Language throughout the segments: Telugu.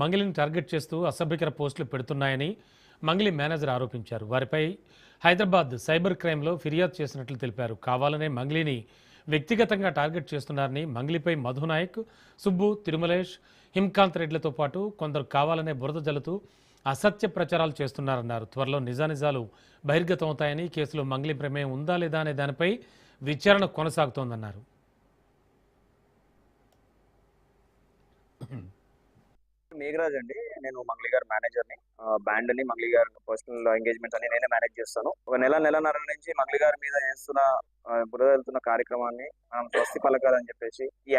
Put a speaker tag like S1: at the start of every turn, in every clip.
S1: మంగిలిని టార్గెట్ చేస్తూ అసభ్యకర పోస్టులు పెడుతున్నాయని మంగిలి మేనేజర్ ఆరోపించారు. వారిపై హైదరాబాద్ సైబర్ క్రైమ్లో ఫిర్యాదు చేసినట్లు తెలిపారు. కావాలనే మంగిలిని వ్యక్తిగతంగా టార్గెట్ చేస్తున్నారని, మంగిలిపై మధునాయక్, సుబ్బు, తిరుమలేష్, హిమ్కాంత్ రెడ్లతో పాటు కొందరు కావాలనే బురద జల్లుతూ అసత్య ప్రచారాలు చేస్తున్నారన్నారు. త్వరలో నిజానిజాలు బహిర్గతమవుతాయని, కేసులో మంగిలి ప్రమేయం ఉందా లేదా అనే దానిపై విచారణ కొనసాగుతోందన్నారు.
S2: మేఘరాజ్ అండి. నేను మంగ్లీ గారి మేనేజర్‌ని. బ్యాండ్ అని మంగ్లీ గారి పర్సనల్ ఎంగేజ్‌మెంట్స్ అన్ని నేనే మేనేజ్ చేస్తాను. ఒక నెలన్నర నుంచి మంగ్లీ గారి మీద చేస్తున్న బురద జల్లుతున్న కార్యక్రమాన్ని మనం స్వస్తి పలకాలని చెప్పేసి, ఈ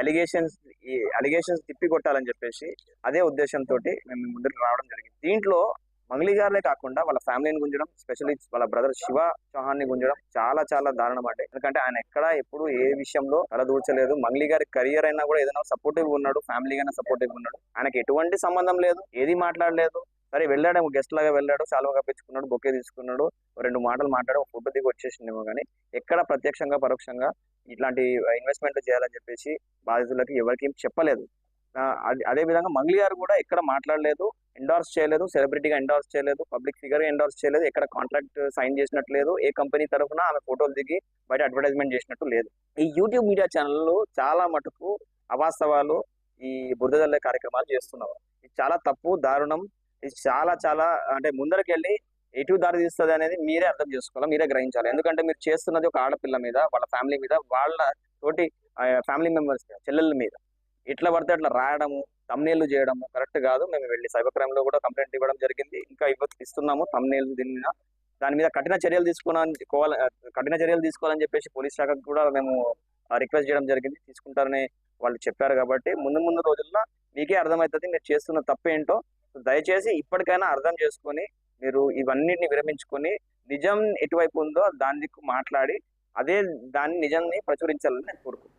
S2: అలిగేషన్స్ తిప్పికొట్టాలని చెప్పేసి అదే ఉద్దేశంతోటి మేము మీ ముందుకు రావడం జరిగింది. దీంట్లో మంగ్లీ గారినే కాకుండా వాళ్ళ ఫ్యామిలీని గుంజడం, స్పెషల్లీ వాళ్ళ బ్రదర్ శివ చౌహాన్‌ని గుంజడం చాలా చాలా దారుణం అండి. ఎందుకంటే ఆయన ఎక్కడ ఎప్పుడు ఏ విషయంలో తలదూర్చలేదు. మంగ్లీ గారి కెరియర్ అయినా కూడా ఏదైనా సపోర్టివ్‌గా ఉన్నాడు. ఫ్యామిలీగానే సపోర్టివ్‌గా ఉన్నాడు. ఆయనకి ఎటువంటి సంబంధం లేదు. ఏది మాట్లాడలేదు. సరే వెళ్ళాడేమో, గెస్ట్ లాగా వెళ్ళాడు. శాలువా కప్పించుకున్నాడు. బొకే తీసుకున్నాడు. ఓ 2 మాటలు మాట్లాడి ఒక ఫోటో దిగి వచ్చేసిండేమో గానీ, ఎక్కడ ప్రత్యక్షంగా, పరోక్షంగా ఇట్లాంటి ఇన్వెస్ట్‌మెంట్లు చేయాలని చెప్పేసి బాధితులకి ఎవరికీ చెప్పలేదు. అదే విధంగా మంగ్లీ గారు కూడా ఎక్కడ మాట్లాడలేదు. ఎండార్స్ చేయలేదు. సెలబ్రిటీగా ఎండార్స్ చేయలేదు. పబ్లిక్ ఫిగర్‌గా ఎండార్స్ చేయలేదు. ఎక్కడ కాంట్రాక్ట్ సైన్ చేసినట్టు లేదు. ఏ కంపెనీ తరఫున ఆమె ఫోటోలు దిగి బయట అడ్వర్టైజ్‌మెంట్ చేసినట్టు లేదు. ఈ యూట్యూబ్ మీడియా ఛానల్‌లు చాలా మటుకు అవాస్తవాలు, ఈ బురద జల్లే కార్యక్రమాలు చేస్తున్నారు. ఇది చాలా తప్పు, దారుణం. ఇది చాలా చాలా అంటే ముందరకెళ్ళి ఎటు దారి తీస్తది అనేది మీరే అర్థం చేసుకోవాలి. మీరే గ్రహించాలి. ఎందుకంటే మీరు చేస్తున్నది ఒక ఆడపిల్ల మీద, వాళ్ళ ఫ్యామిలీ మీద, వాళ్ళ తోటి ఫ్యామిలీ మెంబర్స్ చెల్లెళ్ళ మీద. ఎట్లా పడితే అట్లా రాయడము, థంబ్‌నెయిల్‌లు చేయడము కరెక్ట్ కాదు. మేము వెళ్లి సైబర్ క్రైమ్‌లో కూడా కంప్లెయింట్ ఇవ్వడం జరిగింది. ఇంకా ఇస్తున్నాము థంబ్‌నెయిల్స్ దీని మీద. దాని మీద కఠిన చర్యలు తీసుకోవాలని చెప్పేసి పోలీస్ శాఖకు కూడా మేము రిక్వెస్ట్ చేయడం జరిగింది. తీసుకుంటారని వాళ్ళు చెప్పారు కాబట్టి ముందు ముందు రోజుల్లో మీకే అర్థమవుతది మీరు చేస్తున్న తప్పేంటో. దయచేసి ఇప్పటికైనా అర్థం చేసుకొని మీరు ఇవన్నిటిని విరమించుకొని నిజం ఎటువైపు ఉందో దాని దిక్కు మాట్లాడి అదే నిజాన్ని ప్రచురించాలని నేను కోరుకుంటున్నాను.